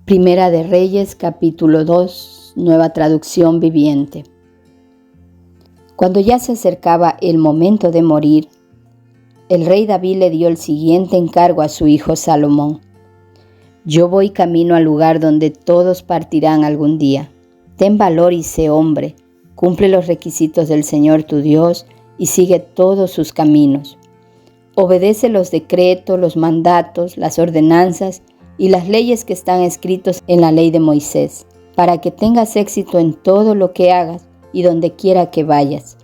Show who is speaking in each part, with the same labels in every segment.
Speaker 1: Primera de Reyes, capítulo 2, nueva traducción viviente. Cuando ya se acercaba el momento de morir, el rey David le dio el siguiente encargo a su hijo Salomón. Yo voy camino al lugar donde todos partirán algún día. Ten valor y sé hombre, cumple los requisitos del Señor tu Dios y sigue todos sus caminos. Obedece los decretos, los mandatos, las ordenanzas y las leyes que están escritos en la ley de Moisés, para que tengas éxito en todo lo que hagas y donde quiera que vayas.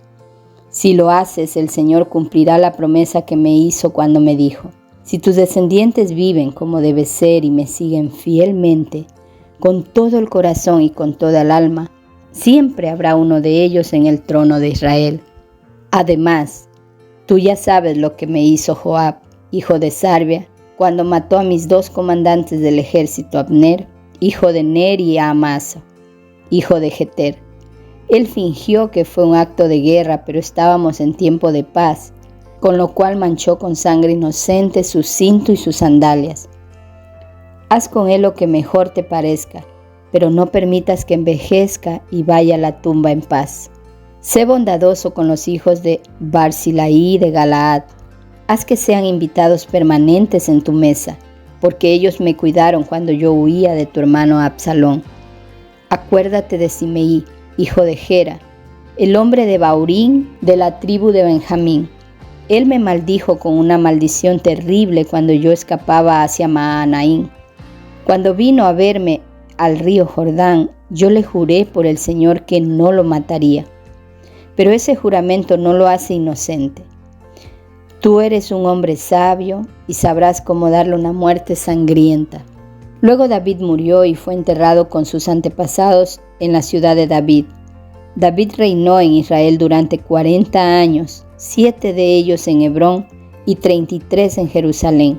Speaker 1: Si lo haces, el Señor cumplirá la promesa que me hizo cuando me dijo: si tus descendientes viven como debe ser y me siguen fielmente, con todo el corazón y con toda el alma, siempre habrá uno de ellos en el trono de Israel. Además, tú ya sabes lo que me hizo Joab, hijo de Sarvia, cuando mató a mis dos comandantes del ejército, Abner, hijo de Ner, y a Amasa, hijo de Jeter. Él fingió que fue un acto de guerra, pero estábamos en tiempo de paz, con lo cual manchó con sangre inocente su cinto y sus sandalias. Haz con él lo que mejor te parezca, pero no permitas que envejezca y vaya a la tumba en paz. Sé bondadoso con los hijos de Barzilai de Galaad. Haz que sean invitados permanentes en tu mesa, porque ellos me cuidaron cuando yo huía de tu hermano Absalón. Acuérdate de Simeí, hijo de Gera, el hombre de Baurín, de la tribu de Benjamín. Él me maldijo con una maldición terrible cuando yo escapaba hacia Maanaín. Cuando vino a verme al río Jordán, yo le juré por el Señor que no lo mataría. Pero ese juramento no lo hace inocente. Tú eres un hombre sabio y sabrás cómo darle una muerte sangrienta. Luego David murió y fue enterrado con sus antepasados en la ciudad de David. David reinó en Israel durante 40 años, 7 de ellos en Hebrón y 33 en Jerusalén.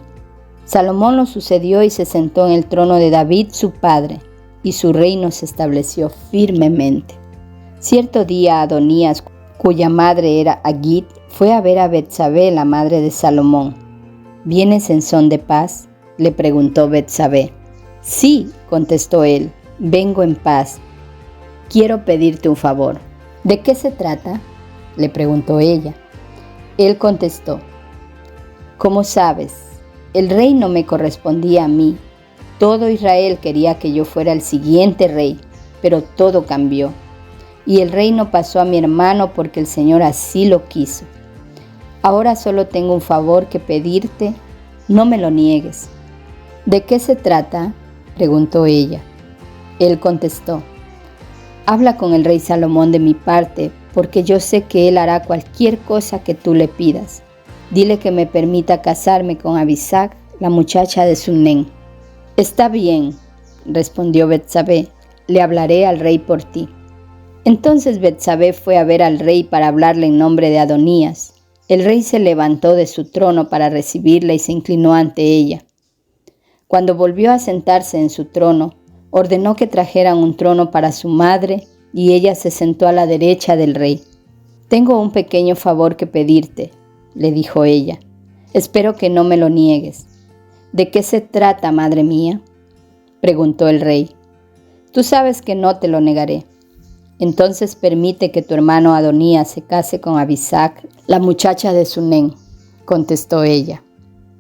Speaker 1: Salomón lo sucedió y se sentó en el trono de David su padre, y su reino se estableció firmemente. Cierto día Adonías, cuya madre era Agit, fue a ver a Betsabé, la madre de Salomón. ¿Vienes en son de paz?, le preguntó Betsabé. Sí, contestó él, vengo en paz. Quiero pedirte un favor. ¿De qué se trata?, le preguntó ella. Él contestó: como sabes, el reino me correspondía a mí. Todo Israel quería que yo fuera el siguiente rey, pero todo cambió. Y el reino pasó a mi hermano porque el Señor así lo quiso. Ahora solo tengo un favor que pedirte, no me lo niegues. ¿De qué se trata?, preguntó ella. Él contestó: habla con el rey Salomón de mi parte, porque yo sé que él hará cualquier cosa que tú le pidas. Dile que me permita casarme con Abisag, la muchacha de Sunén. Está bien, respondió Betsabé, le hablaré al rey por ti. Entonces Betsabé fue a ver al rey para hablarle en nombre de Adonías. El rey se levantó de su trono para recibirla y se inclinó ante ella. Cuando volvió a sentarse en su trono, ordenó que trajeran un trono para su madre y ella se sentó a la derecha del rey. Tengo un pequeño favor que pedirte, le dijo ella. Espero que no me lo niegues. ¿De qué se trata, madre mía?, preguntó el rey. Tú sabes que no te lo negaré. Entonces permite que tu hermano Adonías se case con Abisag, la muchacha de Sunén, contestó ella.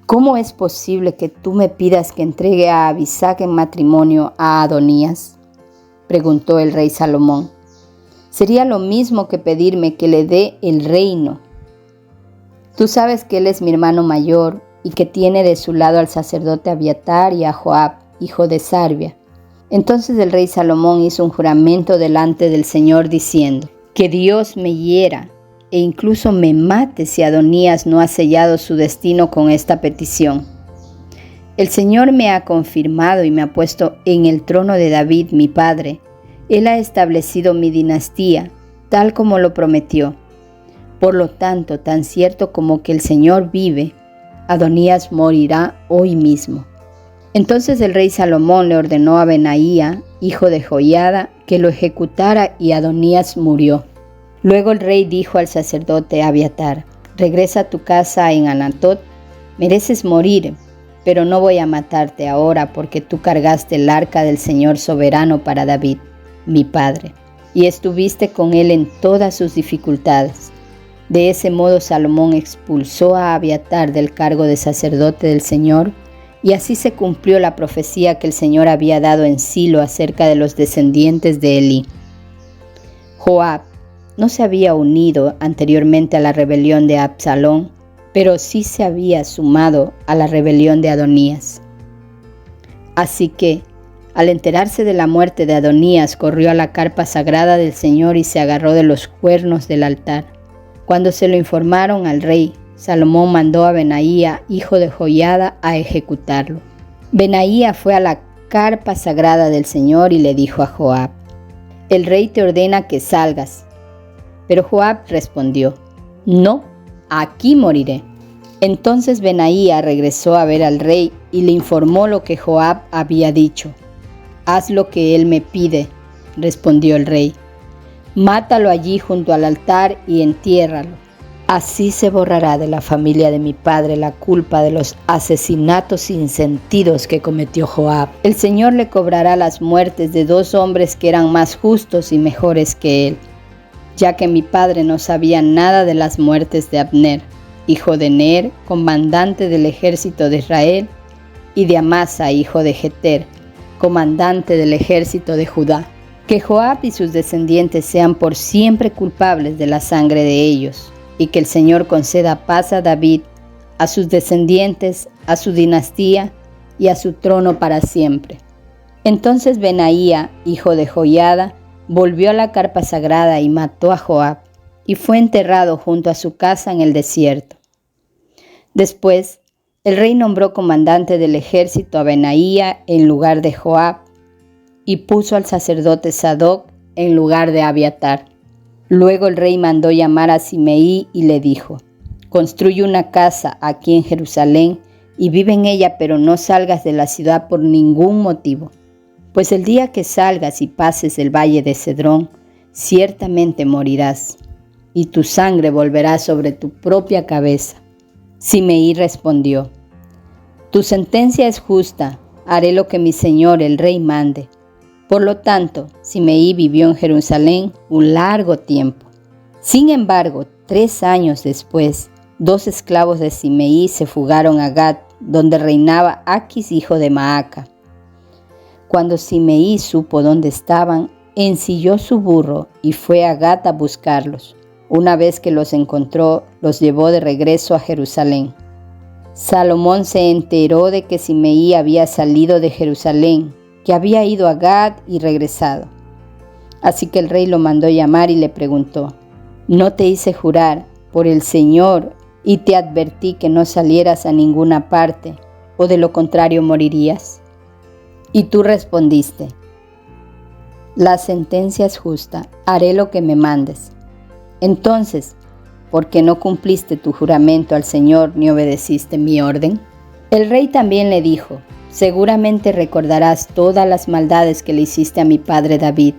Speaker 1: ¿Cómo es posible que tú me pidas que entregue a Abisag en matrimonio a Adonías?, preguntó el rey Salomón. Sería lo mismo que pedirme que le dé el reino. Tú sabes que él es mi hermano mayor y que tiene de su lado al sacerdote Abiatar y a Joab, hijo de Sarvia. Entonces el rey Salomón hizo un juramento delante del Señor diciendo: que Dios me hiera e incluso me mate si Adonías no ha sellado su destino con esta petición. El Señor me ha confirmado y me ha puesto en el trono de David, mi padre. Él ha establecido mi dinastía, tal como lo prometió. Por lo tanto, tan cierto como que el Señor vive, Adonías morirá hoy mismo. Entonces el rey Salomón le ordenó a Benaía, hijo de Joiada, que lo ejecutara y Adonías murió. Luego el rey dijo al sacerdote Abiatar: regresa a tu casa en Anatot, mereces morir, pero no voy a matarte ahora porque tú cargaste el arca del Señor soberano para David, mi padre, y estuviste con él en todas sus dificultades. De ese modo Salomón expulsó a Abiatar del cargo de sacerdote del Señor, y así se cumplió la profecía que el Señor había dado en Silo acerca de los descendientes de Elí. Joab no se había unido anteriormente a la rebelión de Absalón, pero sí se había sumado a la rebelión de Adonías. Así que, al enterarse de la muerte de Adonías, corrió a la carpa sagrada del Señor y se agarró de los cuernos del altar. Cuando se lo informaron al rey, Salomón mandó a Benaía, hijo de Joiada, a ejecutarlo. Benaía fue a la carpa sagrada del Señor y le dijo a Joab: «El rey te ordena que salgas». Pero Joab respondió: «No, aquí moriré». Entonces Benaía regresó a ver al rey y le informó lo que Joab había dicho. «Haz lo que él me pide», respondió el rey. «Mátalo allí junto al altar y entiérralo. Así se borrará de la familia de mi padre la culpa de los asesinatos sin sentidos que cometió Joab. El Señor le cobrará las muertes de 2 hombres que eran más justos y mejores que él, ya que mi padre no sabía nada de las muertes de Abner, hijo de Ner, comandante del ejército de Israel, y de Amasa, hijo de Jeter, comandante del ejército de Judá. Que Joab y sus descendientes sean por siempre culpables de la sangre de ellos, y que el Señor conceda paz a David, a sus descendientes, a su dinastía y a su trono para siempre». Entonces Benaía, hijo de Joiada, volvió a la carpa sagrada y mató a Joab, y fue enterrado junto a su casa en el desierto. Después, el rey nombró comandante del ejército a Benaía en lugar de Joab, y puso al sacerdote Sadoc en lugar de Abiatar. Luego el rey mandó llamar a Simeí y le dijo: «Construye una casa aquí en Jerusalén y vive en ella, pero no salgas de la ciudad por ningún motivo. Pues el día que salgas y pases el valle de Cedrón, ciertamente morirás, y tu sangre volverá sobre tu propia cabeza». Simeí respondió: «Tu sentencia es justa, haré lo que mi señor el rey mande». Por lo tanto, Simeí vivió en Jerusalén un largo tiempo. Sin embargo, 3 años después, 2 esclavos de Simeí se fugaron a Gat, donde reinaba Aquis, hijo de Maaca. Cuando Simeí supo dónde estaban, ensilló su burro y fue a Gat a buscarlos. Una vez que los encontró, los llevó de regreso a Jerusalén. Salomón se enteró de que Simeí había salido de Jerusalén, que había ido a Gat y regresado. Así que el rey lo mandó llamar y le preguntó: «¿No te hice jurar por el Señor y te advertí que no salieras a ninguna parte, o de lo contrario morirías?» Y tú respondiste: «La sentencia es justa, haré lo que me mandes». Entonces, ¿por qué no cumpliste tu juramento al Señor ni obedeciste mi orden? El rey también le dijo: «Seguramente recordarás todas las maldades que le hiciste a mi padre David.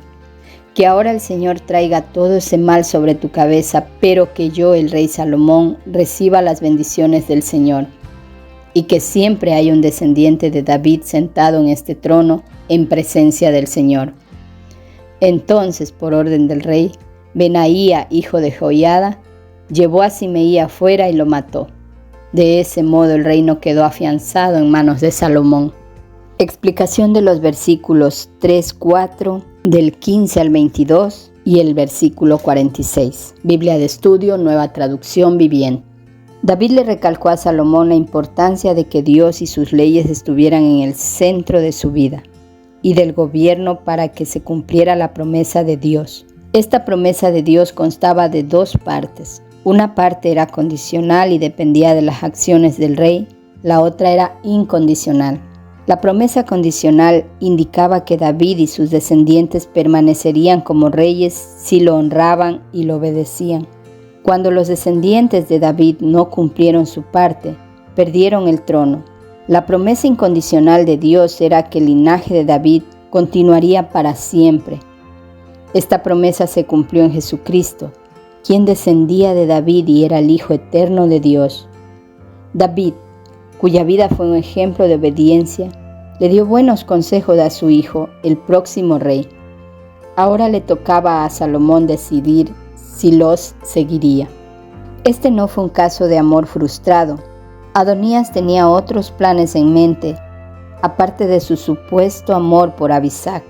Speaker 1: Que ahora el Señor traiga todo ese mal sobre tu cabeza, pero que yo, el rey Salomón, reciba las bendiciones del Señor. Y que siempre haya un descendiente de David sentado en este trono en presencia del Señor». Entonces, por orden del rey, Benaía, hijo de Joiada, llevó a Simeí afuera y lo mató. De ese modo el reino quedó afianzado en manos de Salomón. Explicación de los versículos 3, 4, del 15 al 22 y el versículo 46. Biblia de Estudio, Nueva Traducción Viviente. David le recalcó a Salomón la importancia de que Dios y sus leyes estuvieran en el centro de su vida y del gobierno para que se cumpliera la promesa de Dios. Esta promesa de Dios constaba de 2 partes. Una parte era condicional y dependía de las acciones del rey, la otra era incondicional. La promesa condicional indicaba que David y sus descendientes permanecerían como reyes si lo honraban y lo obedecían. Cuando los descendientes de David no cumplieron su parte, perdieron el trono. La promesa incondicional de Dios era que el linaje de David continuaría para siempre. Esta promesa se cumplió en Jesucristo, quien descendía de David y era el Hijo eterno de Dios. David, cuya vida fue un ejemplo de obediencia, le dio buenos consejos a su hijo, el próximo rey. Ahora le tocaba a Salomón decidir si los seguiría. Este no fue un caso de amor frustrado. Adonías tenía otros planes en mente, aparte de su supuesto amor por Abisag.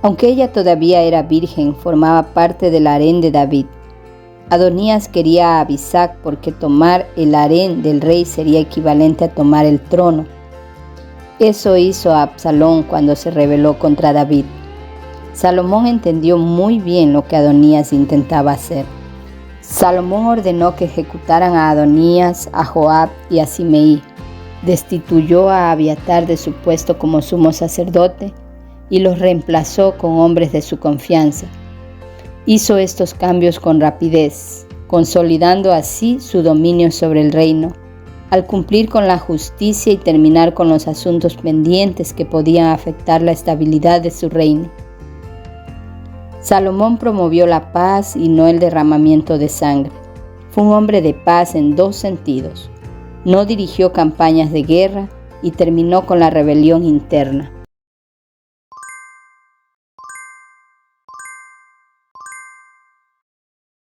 Speaker 1: Aunque ella todavía era virgen, formaba parte del harén de David. Adonías quería a Abisag porque tomar el harén del rey sería equivalente a tomar el trono. Eso hizo a Absalón cuando se rebeló contra David. Salomón entendió muy bien lo que Adonías intentaba hacer. Salomón ordenó que ejecutaran a Adonías, a Joab y a Simei. Destituyó a Abiatar de su puesto como sumo sacerdote y los reemplazó con hombres de su confianza. Hizo estos cambios con rapidez, consolidando así su dominio sobre el reino, al cumplir con la justicia y terminar con los asuntos pendientes que podían afectar la estabilidad de su reino. Salomón promovió la paz y no el derramamiento de sangre. Fue un hombre de paz en dos sentidos. No dirigió campañas de guerra y terminó con la rebelión interna.